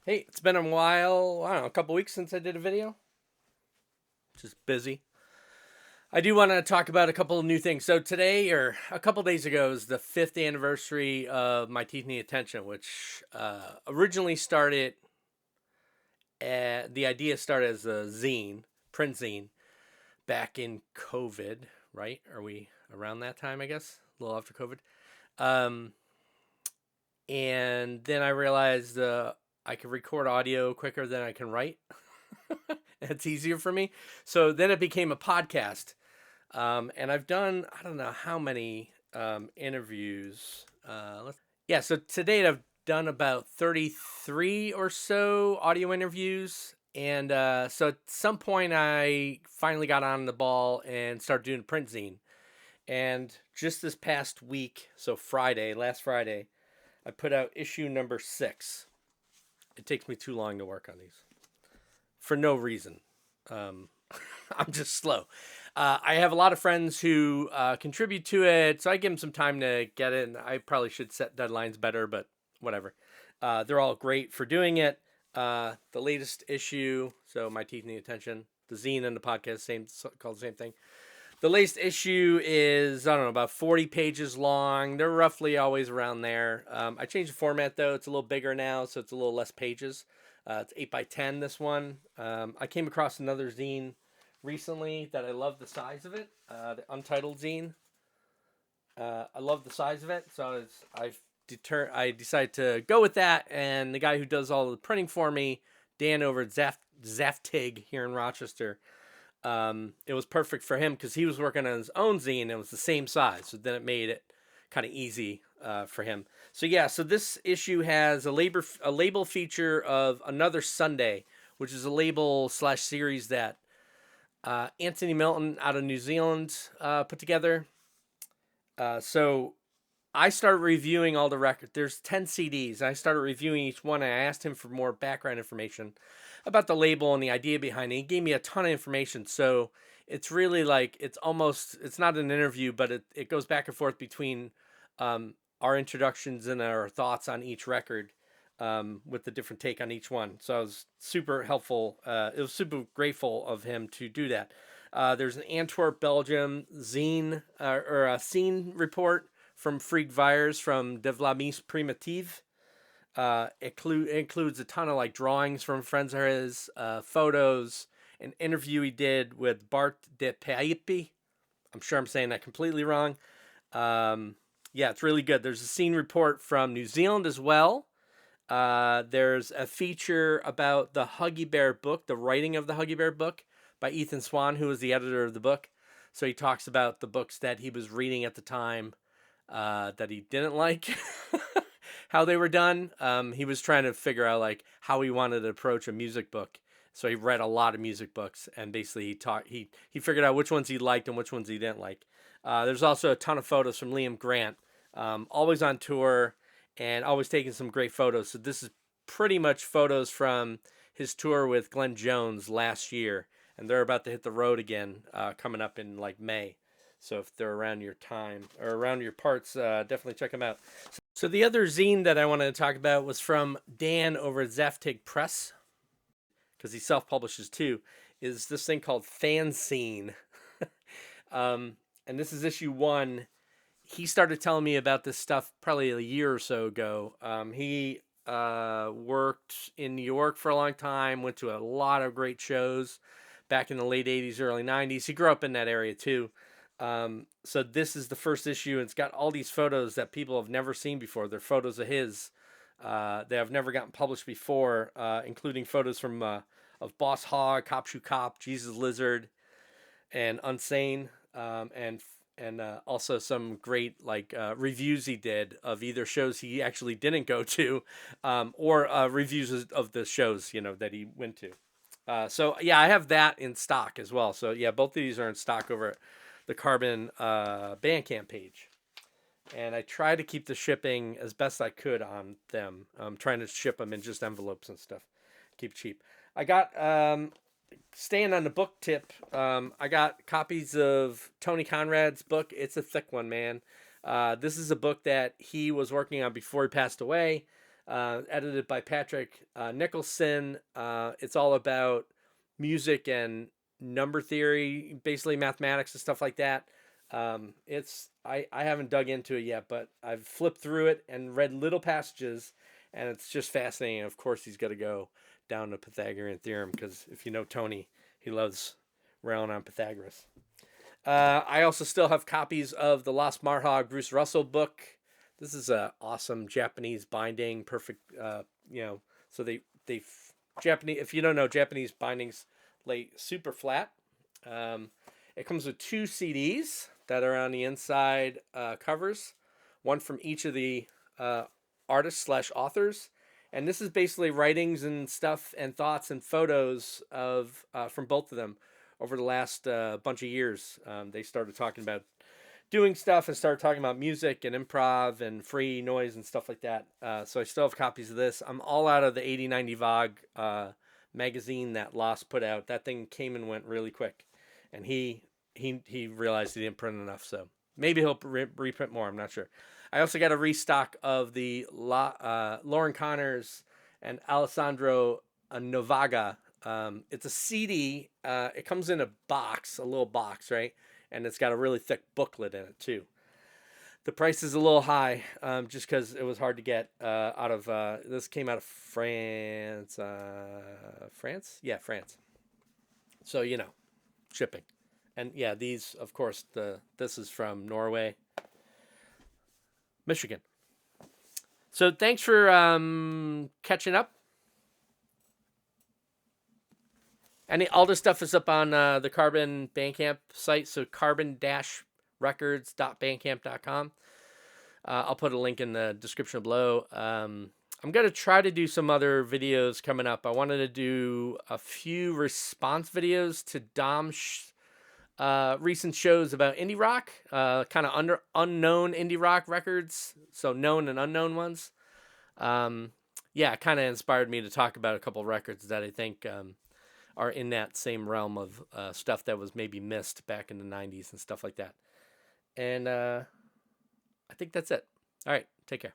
Hey, it's been a while, I don't know, a couple weeks since I did a video. Just busy. I do want to talk about a couple of new things. So today, or a couple days ago, is the 5th anniversary of My Teeth Need Attention, which originally started, the idea started as a zine, print zine, back in COVID, right? Are we around that time, I guess? A little after COVID. Um, and then I realized I can record audio quicker than I can write. It's easier for me. So then it became a podcast. And I've done, I don't know how many interviews. Yeah, so to date, I've done about 33 or so audio interviews. And so at some point, I finally got on the ball and started doing print zine. And just this past week, so last Friday, I put out issue number 6. It takes me too long to work on these for no reason. Um, I'm just slow. I have a lot of friends who contribute to it, so I give them some time to get it. And I probably should set deadlines better, but whatever. They're all great for doing it. The latest issue, so My Teeth Need Attention, the zine and the podcast, called the same thing. The latest issue is, I don't know, about 40 pages long. They're roughly always around there. I changed the format, though. It's a little bigger now, so it's a little less pages. It's 8 by 10, this one. I came across another zine recently that I love the size of it, the Untitled zine. I love the size of it, so I decided to go with that. And the guy who does all the printing for me, Dan over at Zaftig here in Rochester, it was perfect for him because he was working on his own zine and it was the same size. So then it made it kind of easy for him. So yeah, so this issue has a label feature of Another Sunday, which is a label slash series that Anthony Milton out of New Zealand put together. So I started reviewing all the records. There's 10 CDs. I started reviewing each one. And I asked him for more background information about the label and the idea behind it. He gave me a ton of information. So it's really like, it's not an interview, but it goes back and forth between our introductions and our thoughts on each record, with the different take on each one. So I was super helpful. It was super grateful of him to do that. There's an Antwerp, Belgium zine or a scene report from Freak Vires from De Vlamis Primitive. Includes a ton of like drawings from friends of his, photos, an interview he did with Bart de Paipi. I'm sure I'm saying that completely wrong. Yeah, it's really good. There's a scene report from New Zealand as well. There's a feature about the Huggy Bear book, the writing of the Huggy Bear book by Ethan Swan, who was the editor of the book. So he talks about the books that he was reading at the time that he didn't like how they were done. He was trying to figure out like how he wanted to approach a music book. So he read a lot of music books and basically he figured out which ones he liked and which ones he didn't like. There's also a ton of photos from Liam Grant, always on tour and always taking some great photos. So this is pretty much photos from his tour with Glenn Jones last year, and they're about to hit the road again, coming up in like May. So if they're around your time or around your parts, definitely check them out. So the other zine that I wanted to talk about was from Dan over at Zaftig Press, because he self-publishes too. Is this thing called Fanzine, and this is issue 1. He started telling me about this stuff probably a year or so ago. He worked in New York for a long time, went to a lot of great shows back in the late 80s, early 90s. He grew up in that area too. So this is the first issue, and it's got all these photos that people have never seen before. They're photos of his that have never gotten published before, including photos from of Boss Hogg, Cop Shoe Cop, Jesus Lizard, and Unsane, and also some great like reviews he did of either shows he actually didn't go to, or reviews of the shows that he went to. So yeah, I have that in stock as well. So yeah, both of these are in stock over at the Carbon Bandcamp page. And I try to keep the shipping as best I could on them. I'm trying to ship them in just envelopes and stuff. Keep it cheap. I got staying on the book tip. I got copies of Tony Conrad's book. It's a thick one, man. This is a book that he was working on before he passed away. edited by Patrick Nicholson. It's all about music and number theory, basically mathematics and stuff like that. I haven't dug into it yet, but I've flipped through it and read little passages, and it's just fascinating. Of course, he's got to go down to Pythagorean theorem because if you know Tony, he loves railing on Pythagoras. I also still have copies of the Lost Marhog Bruce Russell book. This is a awesome Japanese binding, perfect. So they Japanese. If you don't know, Japanese bindings lay super flat. It comes with 2 CDs that are on the inside covers, one from each of the artists/authors, and this is basically writings and stuff and thoughts and photos of from both of them over the last bunch of years. They started talking about doing stuff and started talking about music and improv and free noise and stuff like that. So I still have copies of this. I'm all out of the 8090 Vogue magazine that Lost put out. That thing came and went really quick, and he realized he didn't print enough, so maybe he'll reprint more. I'm not sure. I also got a restock of the Lauren Connors and Alessandro Novaga. It's a CD. It comes in a box, a little box, right? And it's got a really thick booklet in it too. The price is a little high, just because it was hard to get out of. This came out of France. France? Yeah, France. So shipping. And yeah, these, of course, this is from Norway, Michigan. So thanks for catching up. All this stuff is up on the Carbon Bandcamp site, so carbon-records.bandcamp.com. I'll put a link in the description below. I'm going to try to do some other videos coming up. I wanted to do a few response videos to Dom's recent shows about indie rock, kind of unknown indie rock records, so known and unknown ones. It kind of inspired me to talk about a couple records that I think are in that same realm of stuff that was maybe missed back in the 90s and stuff like that. And I think that's it. All right, take care.